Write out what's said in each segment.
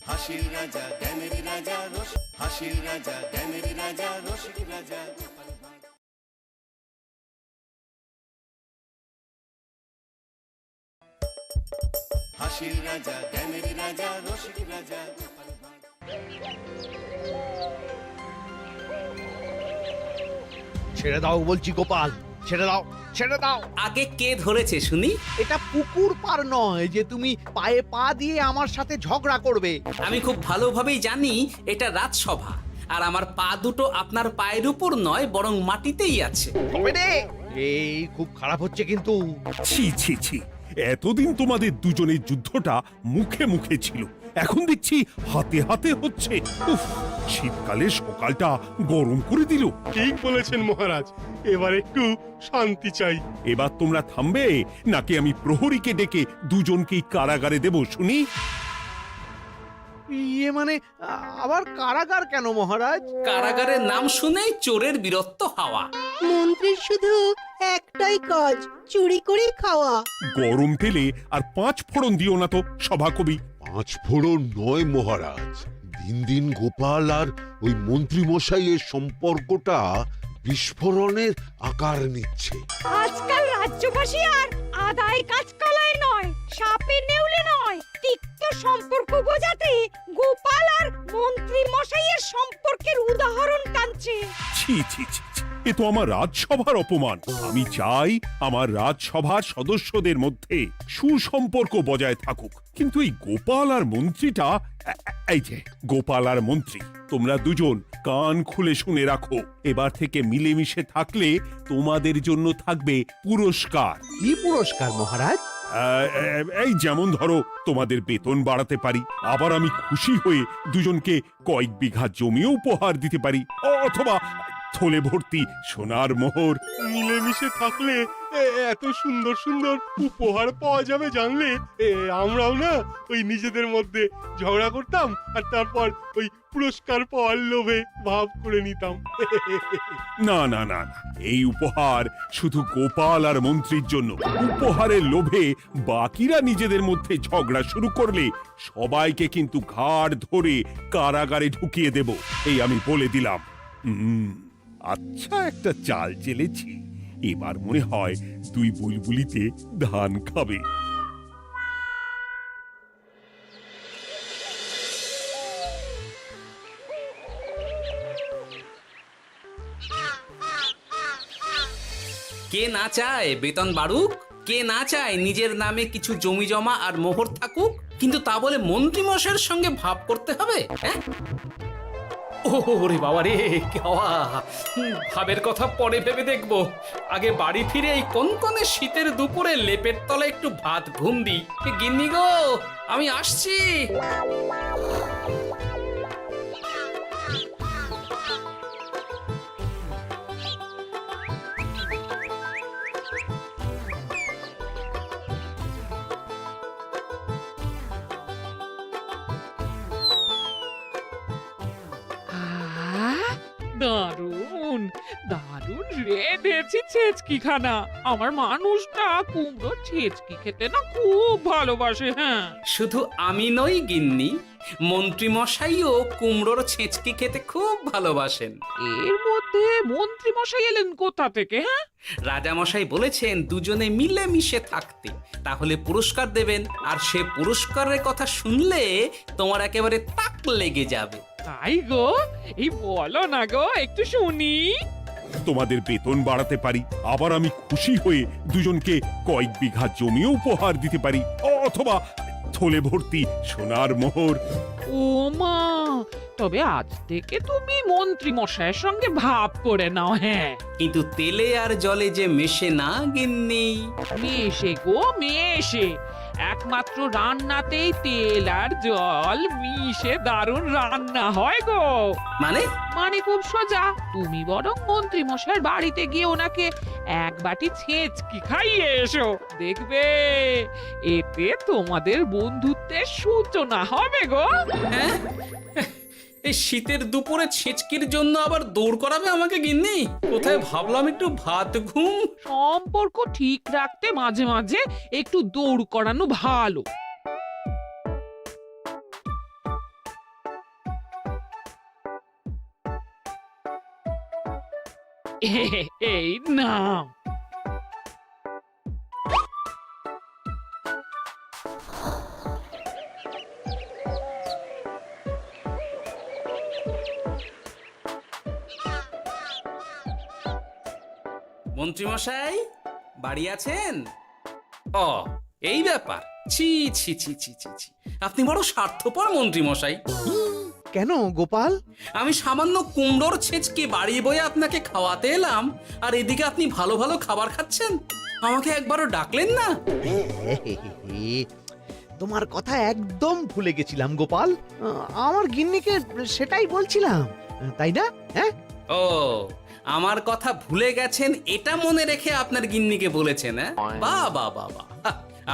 হাসির রাজা জ্ঞানের রাজা হাসির রাজা জ্ঞানের রাজা রসিক রাজা। হাসির রাজা জ্ঞানের রাজা রসিক রাজা। ছেড়ে দাও বলছি গোপাল, ছেড়ে দাও, ছেড়ে দাও। আগে কে ধরেছে শুনি? এটা পুকুর পার নয় যে তুমি পায়ে পা দিয়ে আমার সাথে ঝগড়া করবে। আমি খুব ভালোভাবেই জানি এটা রাজসভা, আর আমার পা দুটো আপনার পায়ের উপর নয় বরং মাটিতেই আছে। তবে রে, এই খুব খারাপ হচ্ছে কিন্তু। ছি ছি ছি, এতদিন তোমাদের দুজনের যুদ্ধটা মুখে মুখে ছিল, এখন দেখছি হাতে হাতে হচ্ছে। উফ, শীতকালে সকালটা গরম করে দিল। ঠিক বলেছেন মহারাজ, এবার একটু শান্তি চাই। এবার তোমরা থামবে নাকি আমি প্রহরীকে ডেকে দুজনকেই কারাগারে দেব শুনি? ইয়ে মানে আবার কারাগার কেন মহারাজ? কারাগারের নাম শুনেই চোরের বীরত্ব হাওয়া। মন্ত্রীর শুধু একটাই কাজ, চুরি করে খাওয়া। গরম তেলে আর 5 ফোড়ন দিও না তো সভাকবি। 5 ফোড়ন নয় মহারাজ, দিন দিন গোপাল আর ওই মন্ত্রী মশাইয়ের সম্পর্কটা বিস্ফোরণের আকার নিচ্ছে। আজকাল রাজ্যবাসী আর আদায় কাজ কলায় নয়, সাপে নেউলে নয়, তিক্ত সম্পর্ক বোঝাতে গোপাল আর মন্ত্রী মশাইয়ের সম্পর্কের উদাহরণ টানছে। ছি ছি ছি ছি, এ তো আমার রাজসভার অপমান। আমি চাই আমার রাজসভার সদস্যদের মধ্যে সুসম্পর্ক বজায় থাকুক, কিন্তু এই গোপাল আর মন্ত্রীটা, এই যে গোপাল আর মন্ত্রী, তোমরা দুজন কান খুলে শুনে রাখো। এবার থেকে মিলেমিশে থাকলে তোমাদের জন্য থাকবে পুরস্কার। কি পুরস্কার মহারাজ? এই যেমন ধরো, তোমাদের বেতন বাড়াতে পারি, আবার আমি খুশি হয়ে দুজনকে কয়েক বিঘা জমিও উপহার দিতে পারি, অথবা থলে ভর্তি সোনার মোহর। মিলেমিশে থাকলে এত সুন্দর সুন্দর উপহার পাওয়া যাবে জানলে আমরাও না ওই নিজেদের মধ্যে ঝগড়া করতাম আর তারপর ওই পুরস্কার পাওয়ার লোভে ভাব করে নিতাম। না না না না, এই উপহার শুধু গোপাল আর মন্ত্রীর জন্য। উপহারের লোভে বাকিরা নিজেদের মধ্যে ঝগড়া শুরু করলে সবাইকে কিন্তু ঘাড় ধরে কারাগারে ঢুকিয়ে দেব, এই আমি বলে দিলাম। আচ্ছা, একটা চাল চেলেছি, এবার মনে হয় দুই বুলবুলিতে ধান খাবে। কে না চায় বেতন বাড়ুক? কে না চায় নিজের নামে কিছু জমি জমা আর মোহর থাকুক? কিন্তু তা বলে মন্ত্রী মশাইয়ের সঙ্গে ভাব করতে হবে? হ্যাঁ, ওরে বাবা রে, কি হওয়া! ভাবের কথা পরে ভেবে দেখবো, আগে বাড়ি ফিরে এই কনকনে শীতের দুপুরে লেপের তলায় একটু ভাত ঘুম দিই। গিন্নি গো, আমি আসছি। দারুণ দারুণ রেঁধেছি ছেচকি খানা। আমার মানুষটা কুমড়ো ছেচকি খেতে না খুব ভালোবাসে। হ্যাঁ, শুধু আমি নই গিন্নি, মন্ত্রী মশাইও কুমড়োর ছেঁচকি খেতে খুব ভালোবাসেন। এর মধ্যে মন্ত্রী মশাই এলেন কোথা থেকে? হ্যাঁ, রাজা মশাই বলেছেন দুজনে মিলে মিশে থাকতে, তাহলে পুরস্কার দেবেন, আর সে পুরস্কারের কথা শুনলে তোমার একেবারে তাক লেগে যাবে। তাই গো, এই বলো না গো, একটু শুনি। তোমাদের বেতন বাড়াতে পারি, আবার আমি খুশি হয়ে দুজনকে কয়েক বিঘা জমিও উপহার দিতে পারি, অথবা থলে ভর্তি সোনার মোহর। ও মা, তবে আজ থেকে তুমি মন্ত্রী মশাইয়ের সঙ্গে ভাব করে নাও। হ্যাঁ, কিন্তু তেলে আর জলে যে মেশে না গিন্নি। মেশে গো মেশে, একমাত্র রান্নাতেই তেল আর জল মিশে দারুণ রান্না হয় গো। মানে? মানে খুব সোজা, তুমি বরং মন্ত্রী মশাইয়ের বাড়িতে গিয়ে ওনাকে এক বাটি ছেঁচকি খাইয়ে এসো, দেখবে এতে তোমাদের বন্ধুত্বের সূচনা হবে গো। হ্যাঁ, এই শীতের দুপুরে ছেঁচকির জন্য আবার দৌড় করাবে আমাকে গিন্নি? কোথায় ভাবলাম একটু ভাত ঘুম। সম্পর্ক ঠিক রাখতে মাঝে মাঝে একটু দৌড় করানো ভালো। এই নাও। মন্ত্রীমশাই বাড়ি আছেন? ও এই ব্যাপার, ছি ছি ছি ছি ছি ছি, আপনি বড় স্বার্থপর মন্ত্রীমশাই। কেন গোপাল? আমি সামান্য কুমড়োর ছেঁচকে বাড়ি বয়ে আপনাকে খাওয়াতে এলাম, আর এদিকে আপনি ভালো ভালো খাবার খাচ্ছেন, আমাকে একবারও ডাকলেন না। তোমার কথা একদম ভুলে গেছিলাম গোপাল। আমার গিন্নিকে সেটাই বলছিলাম, তাই না? হ্যাঁ, ও আমার কথা ভুলে গেছেন এটা মনে রেখে আপনার গিন্নিকে বলেছেন? হ্যাঁ, বাহ বাহ বাহ বাহ,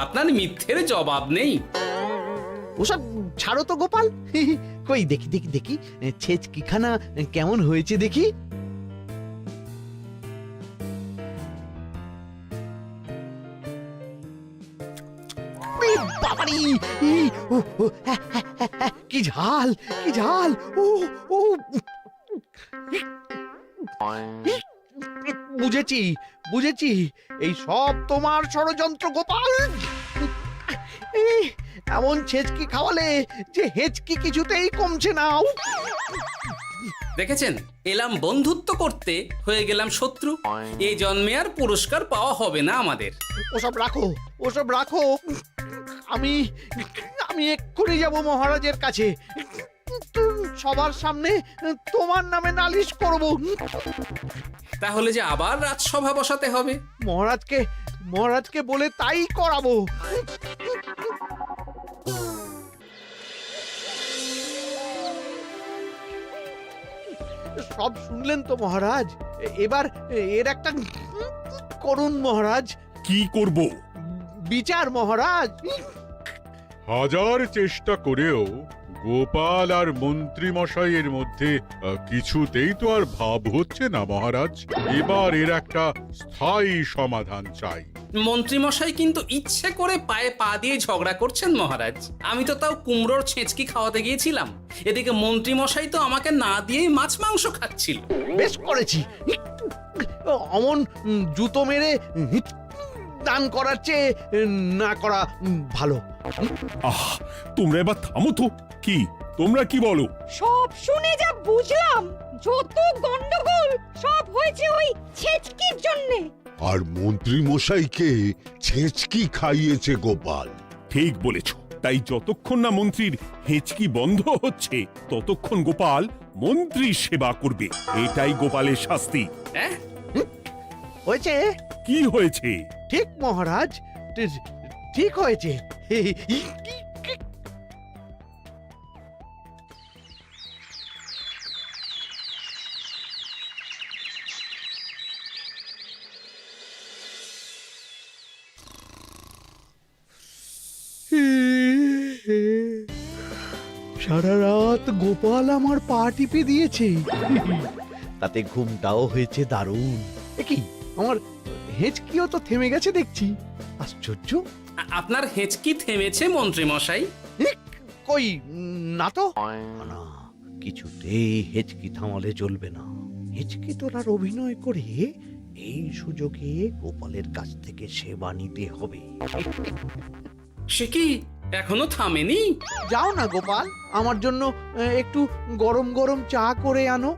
আপনার মিথ্যের জবাব নেই। ওসব ছাড়ো তো গোপাল। কই দেখি দেখি দেখি ছেচকিখানা কেমন হয়েছে দেখি। বাবারি, কি ঝাল, কি ঝাল! ও ও, বুঝেছি বুঝেছি, এই সব তোমার ষড়যন্ত্র গোপাল। এমন ছেচকি খাওয়ালে যে হেঁচকি কিছুতেই কমছে না। দেখেছেন, এলাম বন্ধুত্ব করতে, হয়ে গেলাম শত্রু। এই জন্মে আর পুরস্কার পাওয়া হবে না আমাদের। ওসব রাখো, ওসব রাখো। আমি আমি এক্ষুনি যাব মহারাজের কাছে, সবার সামনে তোমার নামে নালিশ করব। তাহলে যে আবার রাজসভা বসাতে হবে। মহারাজকে বলে তাই করাবো। সব শুনলেন তো মহারাজ, এবার এর একটা করুন মহারাজ। কি করব? বিচার মহারাজ। হাজার চেষ্টা করেও গোপাল আর মন্ত্রী মশাইয়ের মধ্যে কিছুতেই তো আর ভাব হচ্ছে না মহারাজ। এবার এর একটা স্থায়ী সমাধান চাই। মন্ত্রীমশাই কিন্তু ইচ্ছে করে পায়ে পা দিয়ে ঝগড়া করছেন মহারাজ। আমি তো তাও কুমড়োর ছেঁচকি খাওয়াতে গিয়েছিলাম, এদিকে মন্ত্রীমশাই তো আমাকে না দিয়েই মাছ মাংস খাচ্ছিল। বেশ করেছি, অমন জুতো মেরে দান করার চেয়ে না করা ভালো। আহ, তোমরা এবার থামো তো। কি তোমরা কি বলো? সব শুনে যা বুঝলাম, যত গন্ডগোল সব হয়েছে ওই ছেচকির জন্যে। আর মন্ত্রী মশাইকে ছেঁচকি খাইয়েছে গোপাল। ঠিক বলেছ। তাই যতক্ষণ না মন্ত্রীর হেঁচকি বন্ধ হচ্ছে ততক্ষণ গোপাল মন্ত্রীর সেবা করবে। এটাই গোপালের শাস্তি। হ্যাঁ, হয়েছে? কি হয়েছে? ঠিক মহারাজ, ঠিক হয়েছে। সারা রাত গোপাল আমার পা টিপে দিয়েছে, তাতে ঘুমটাও হয়েছে দারুণ। কি আমার হেঁচকিও তো থেমে গেছে দেখছি, আশ্চর্য। আপনার হেঁচকি থেমেছে মন্ত্রীমশাই? কই না তো। না, কিছুতেই হেঁচকি থামালে চলবে না। হেঁচকি তোলার অভিনয় করে এই সুযোগে গোপালের কাছ থেকে সেবা নিতে হবে। সে কি এখনো থামেনি? যাও না গোপাল, আমার জন্য একটু গরম গরম চা করে আনো।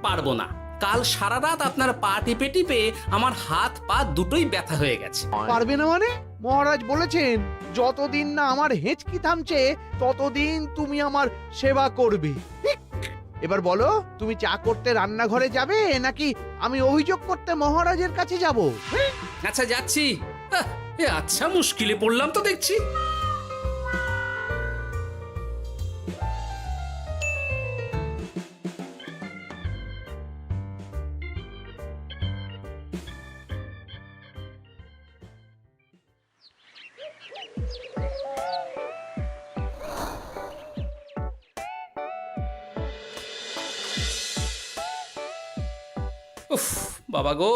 পারবো না, কাল সারা রাত আপনার পা টিপে টিপে আমার হাত পা দুটোই ব্যথা হয়ে গেছে। পারবে না মানে? মহারাজ বলেছেন যতদিন না আমার হেঁচকি থামছে ততদিন তুমি আমার সেবা করবে। এবার বলো, তুমি চা করতে রান্নাঘরে যাবে নাকি আমি অভিযোগ করতে মহারাজের কাছে যাব? আচ্ছা যাচ্ছি। আচ্ছা, মুশকিলে পড়লাম তো দেখছি। উফ বাবা গো,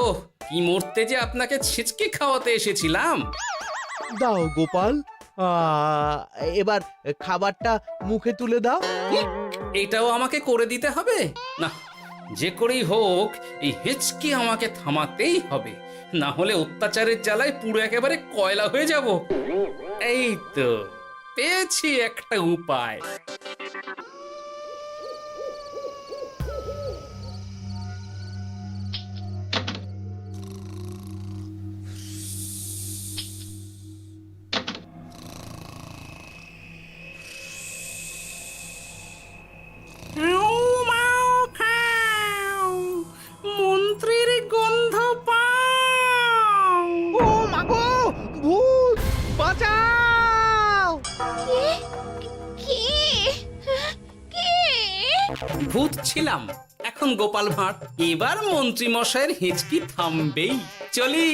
কি মরতে যে আপনাকে ছেচকে খাওয়াতে এসেছিলাম। দাও গোপাল, এবার খাবারটা মুখে তুলে দাও। এটাও আমাকে করে দিতে হবে? না, যে করেই হোক এই হেঁচকি আমাকে থামাতেই হবে, না হলে অত্যাচারের জ্বালায় পুরো একেবারে কয়লা হয়ে যাব। এই তো পেয়েছি একটা উপায়। মন্ত্রীর গন্ধ পাও। ও মাগো, ভূত বাঁচাও! কে কে ভূত ছিলাম, এখন গোপাল ভাঁড়। এবার মন্ত্রী মশাইয়ের হেঁচকি থামবেই। চলি।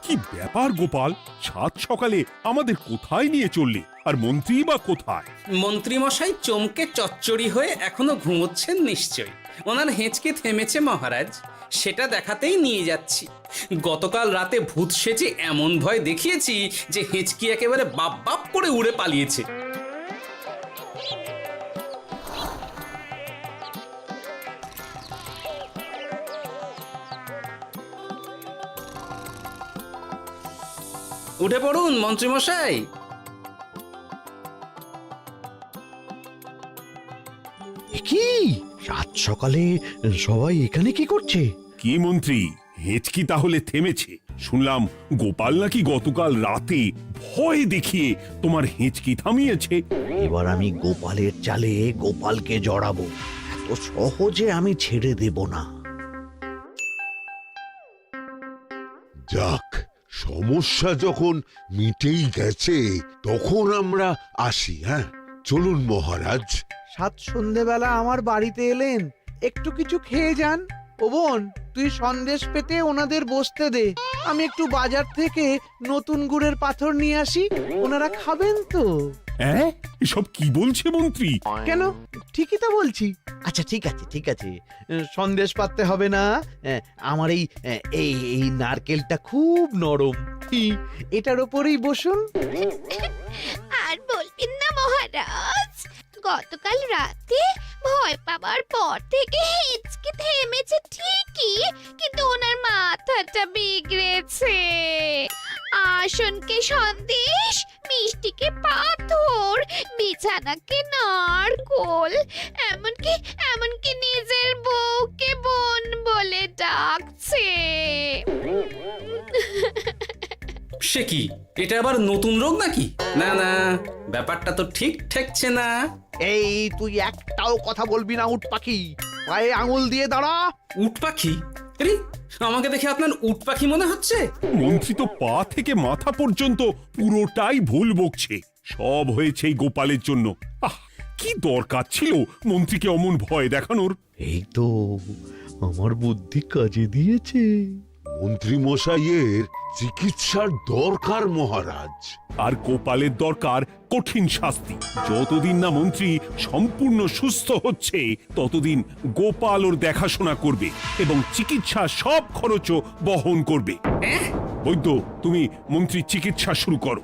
কি ব্যাপার গোপাল, সাত সকালে আমাদের কোথায় নিয়ে চললে? আর মন্ত্রী বা কোথায়? মন্ত্রী মশাই চমকে চচ্চড়ি হয়ে এখনো ঘুমোচ্ছেন নিশ্চয়ই। ওনার হেঁচকি থেমেছে মহারাজ, সেটা দেখাতেই নিয়ে যাচ্ছি। গতকাল রাতে ভূত সেজে এমন ভয় দেখিয়েছি যে হেঁচকি একেবারে বাপ বাপ করে উড়ে পালিয়েছে। উঠে পড়ুন মন্ত্রী মশাই। কি সাত সকালে সবাই এখানে কি করছে? কি মন্ত্রী, হেঁচকি তাহলে থেমেছে? শুনলাম গোপাল নাকি গতকাল রাতে ভয় দেখিয়ে তোমার হেঁচকি থামিয়েছে। এবার আমি গোপালের চালে গোপালকে জড়াবো, এত সহজে আমি ছেড়ে দেব না। যাক, সমস্যা যখন মিটেই গেছে তখন আমরা আসি। হ্যাঁ, চলুন মহারাজ। সাত সন্ধেবেলা আমার বাড়িতে এলেন, একটু কিছু খেয়ে যান। ও বোন, তুই সন্দেশ পেতে ওনাদের বসতে দে, আমি একটু বাজার থেকে নতুন গুড়ের পাথর নিয়ে আসি, ওনারা খাবেন তো। হ্যাঁ, এসব কি বলছে মন্ত্রী? কেন, ঠিকই তো বলছি। আচ্ছা ঠিক আছে ঠিক আছে, সন্দেশ পাততে হবে না। আমার এই এই এই নারকেলটা খুব নরম, এটার ওপরেই বসুন। আর বলবেন না মহারাজ, গতকাল রাতে ভয় পাওয়ার পর থেকে হেঁচকি থেমেছে ঠিকই, কিন্তু ওনার মাথাটা বিগড়েছে। আসনকে সন্দেশ, মিষ্টিকে পাথর, বিছানাকে নারকোল, এমনকি নিজের বউকে বোন বলে ডাকছে। সে কি, এটা আবার নতুন রোগ নাকি? না না, ব্যাপারটা তো ঠিক ঠেকছে না। এই তুই একটাও কথা বলবি না উট পাখি, পায়ে আঙুল দিয়ে দাঁড়া। উট পাখি? আরে, আমাকে দেখে আপনার উট পাখি মনে হচ্ছে? মন্ত্রী তো পা থেকে মাথা পর্যন্ত পুরোটাই ভুল বকছে। সব হয়েছে এই গোপালের জন্য। আহ, কি দরকার ছিল মন্ত্রীকে অমন ভয় দেখানোর? এই তো আমার বুদ্ধি কাজে দিয়েছে। মন্ত্রী মশাইয়ের চিকিৎসার দরকার মহারাজ। আর গোপালের দরকার কঠিন শাস্তি। যতদিন না মন্ত্রী সম্পূর্ণ সুস্থ হচ্ছে ততদিন গোপাল ওর দেখাশোনা করবে এবং চিকিৎসা সব খরচও বহন করবে। বৈদ্য, তুমি মন্ত্রীর চিকিৎসা শুরু করো।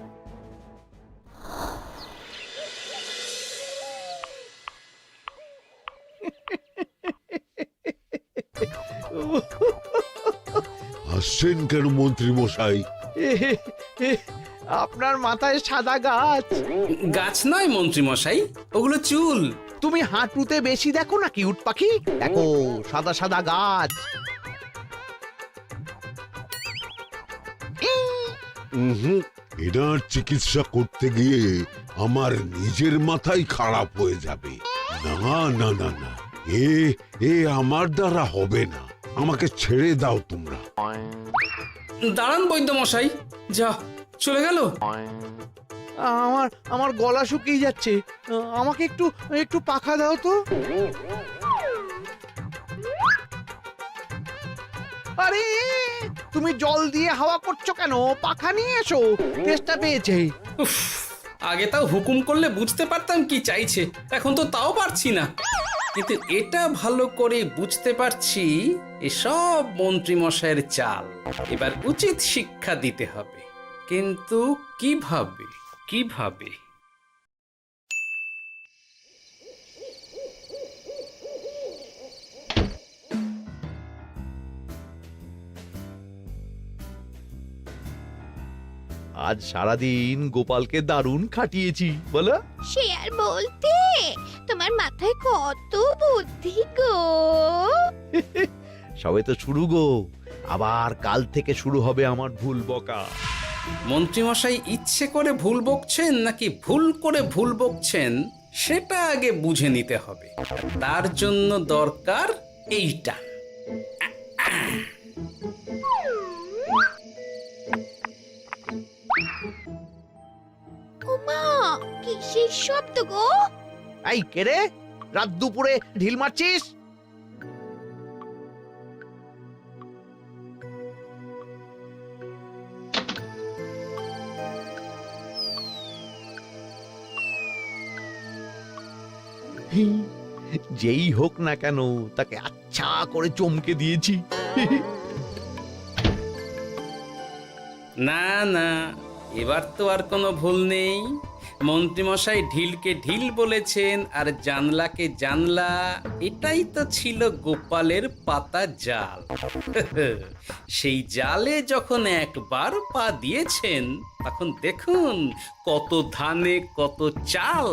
হাসছেন কেন মন্ত্রী মশাই? আপনার মাথায় সাদা গাছ। গাছ নয় মন্ত্রী মশাই, ওগুলো চুল। তুমি হাঁটুতে বেশি দেখো নাকি উট পাখি? দেখো সাদা সাদা গাছ। এনার চিকিৎসা করতে গিয়ে আমার নিজের মাথাই খারাপ হয়ে যাবে। না না না না, এ আমার দ্বারা হবে না। আমাকে ছেড়ে দাও তোমরা। দাঁড়ান বৈদ্য মশাই, যা চলে গেল। আমার গলা শুকিয়ে যাচ্ছে, আমাকে একটু একটু পাখা দাও তো। আরে তুমি জল দিয়ে হাওয়া করছো কেন? পাখা নিয়ে এসো, তেষ্টা পেয়েছে। উফ, আগে তাও হুকুম করলে বুঝতে পারতাম কি চাইছে, এখন তো তাও পারছি না। কিন্তু এটা ভালো করে বুঝতে পারছি এসব মন্ত্রী মশাইয়ের চাল। এবার উচিত শিক্ষা দিতে হবে, কিন্তু কিভাবে কিভাবে? আজ সারাদিন গোপালকে দারুণ খাটিয়েছি, বলো? সে আর বলতে, তোমার মাথায় কত বুদ্ধি গো। সবে তো শুরু গো, আবার কাল থেকে শুরু হবে আমার ভুল বকা। মন্ত্রী মশাই ইচ্ছে করে ভুল বকছেন নাকি ভুল করে ভুল বকছেন সেটা আগে বুঝে নিতে হবে। তার জন্য দরকার এইটা। ওমা, কিসের শব্দ গো? এই কে রে, রাত দুপুরে ঢিল মারছিস? যেই হোক না কেন, তাকে আচ্ছা করে চমকে দিয়েছি। না না, এবার তো আর কোনো ভুল নেই। মন্ত্রীমশাই ঢিলকে ঢিল বলেছেন আর জানলাকে জানলা, এটাই তো ছিল গোপালের পাতা জাল। সেই জালে যখন একবার পা দিয়েছেন, তখন দেখুন কত ধানে কত চাল।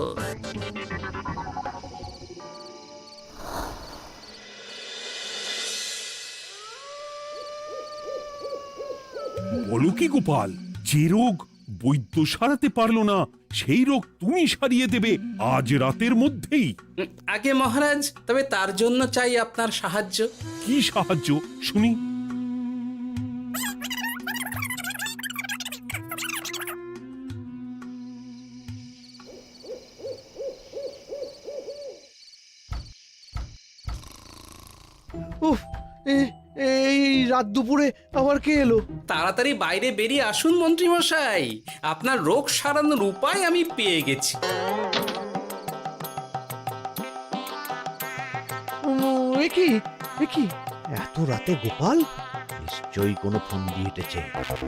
বলো কি গোপাল, যে রোগ বৈদ্য সারাতে পারলো না সেই রোগ তুমি সারিয়ে দেবে আজ রাতের মধ্যেই? আগে মহারাজ, তবে তার জন্য চাই আপনার সাহায্য। কি সাহায্য শুনি? উফ, এই রাত দুপুরে আবার কে এলো? তাড়াতাড়ি বাইরে বেরিয়ে আসুন মন্ত্রীমশাই, আপনার রোগ সারানোর উপায় আমি পেয়ে গেছি। কি এত রাতে গোপাল? নিশ্চয়ই কোনো ফন্দি হেঁটেছে।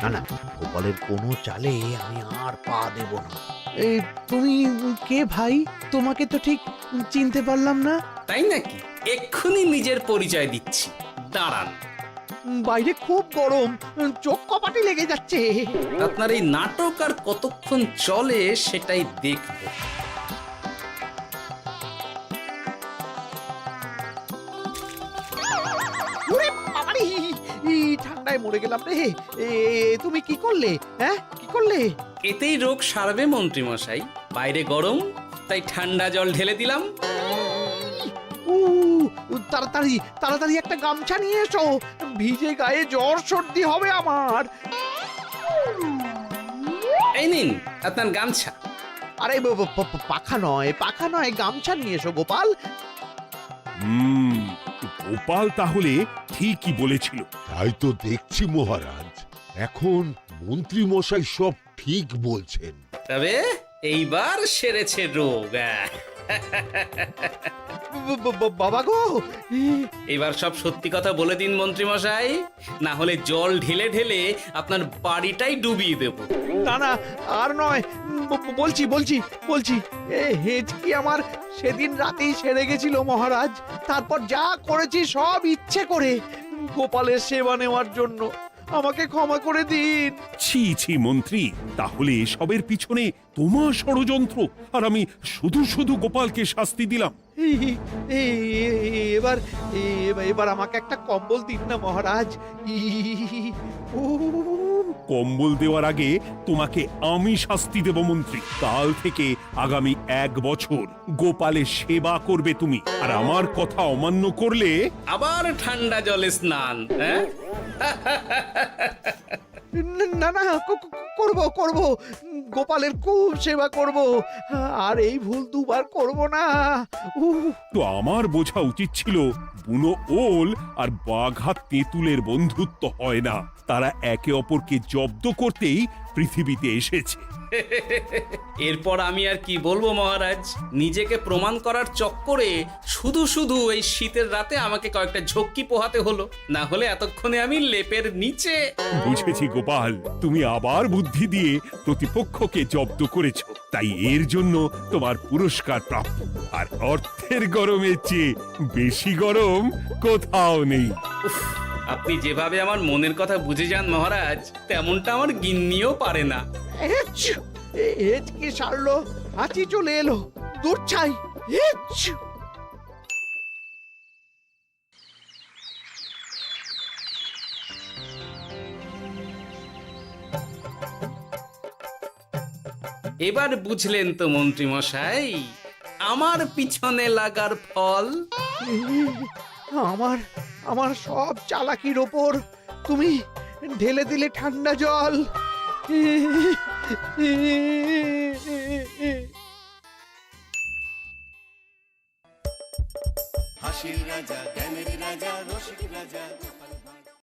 না না, গোপালের কোনো চালে আমি আর পা দেব না। তুমি কে ভাই? তোমাকে তো ঠিক চিনতে পারলাম না। তাই নাকি? এক্ষুনি নিজের পরিচয় দিচ্ছি, দাঁড়ান। বাইরে খুব গরম, চোখ কপাটে লেগে যাচ্ছে। আপনার এই নাটক আর কতক্ষণ চলে সেটাই দেখব। ওরে বাবারে, এই ঠান্ডায় মরে গেলাম রে। তুমি কি করলে? হ্যাঁ, কি করলে? এতেই রোগ সারবে মন্ত্রীমশাই। বাইরে গরম, তাই ঠান্ডা জল ঢেলে দিলাম। তাড়াতাড়ি তাড়াতাড়ি একটা গামছা নিয়ে এসো, ভিজে গায়ে জ্বর সর্দি হবে আমার। এই নিন আপনার গামছা। আরে পাখা নয়, পাখা নয়, গামছা নিয়ে এসো গোপাল। গোপাল তাহলে ঠিকই বলেছিল। তাই তো দেখছি মহারাজ, এখন মন্ত্রী মশাই সব ঠিক বলছেন। তবে এইবার সেরেছে রোগ। বাবা গো, এবার সব সত্যি কথা বলে দিন মন্ত্রীমশাই, না হলে জল ঢেলে ঢেলে আপনার বাড়িটাই ডুবিয়ে দেব। না না, আর নয়, বলছি বলছি বলছি হেঁচকি আমার সেদিন রাতেই সেরে গেছিল মহারাজ। তারপর যা করেছি সব ইচ্ছে করে, গোপালের সেবা নেওয়ার জন্য। আমাকে ক্ষমা করে দিন। ছি ছি মন্ত্রী, তাহলে এসবের পিছনে তোমার ষড়যন্ত্র, আর আমি শুধু শুধু গোপালকে শাস্তি দিলাম। এবার এবার আমাকে একটা কম্বল দিন না মহারাজ। কম্বল দেওয়ার আগে তোমাকে আমি শাস্তি দেব মন্ত্রী। কাল থেকে আগামী 1 বছর গোপালের সেবা করবে তুমি, আর আমার কথা অমান্য করলে আবার ঠান্ডা জলে স্নান। হ্যাঁ, না না, করব করব, গোপালের খুব সেবা করব, আর এই ভুল দুবার করব না। উহ, তো আমার বোঝা উচিত ছিল বুনো ওল আর বাঘা তেঁতুলের বন্ধুত্ব হয় না, তারা একে অপরকে জব্দ করতেই পৃথিবীতে এসেছে। এরপর আমি আর কি বলবো মহারাজ, নিজেকে প্রমাণ করার চক্করে শুধু শুধু এই শীতের রাতে আমাকে কয়েকটা ঝক্কি পোহাতে হলো, না হলে এতক্ষণে আমি লেপের নিচে। বুঝেছি গোপাল, তুমি আবার বুদ্ধি দিয়ে প্রতিপক্ষকে জব্দ করেছ, তাই এর জন্য তোমার পুরস্কার প্রাপ্য। আর অর্থের গরমের চেয়ে বেশি গরম কোথাও নেই। উফ, আপনি যেভাবে আমার মনের কথা বুঝে যান মহারাজ, তেমনটা আমার গিন্নিও পারে না। হেঁচ কি সারলো, হাঁচি চলে এলো, দূর ছাই। হেঁচ। এবার বুঝলেন তো মন্ত্রী মশাই আমার পিছনে লাগার ফল? আমার আমার সব চালাকির ওপর তুমি ঢেলে দিলে ঠান্ডা জল। হাসির রাজা জ্ঞানের রাজা রসিক রাজা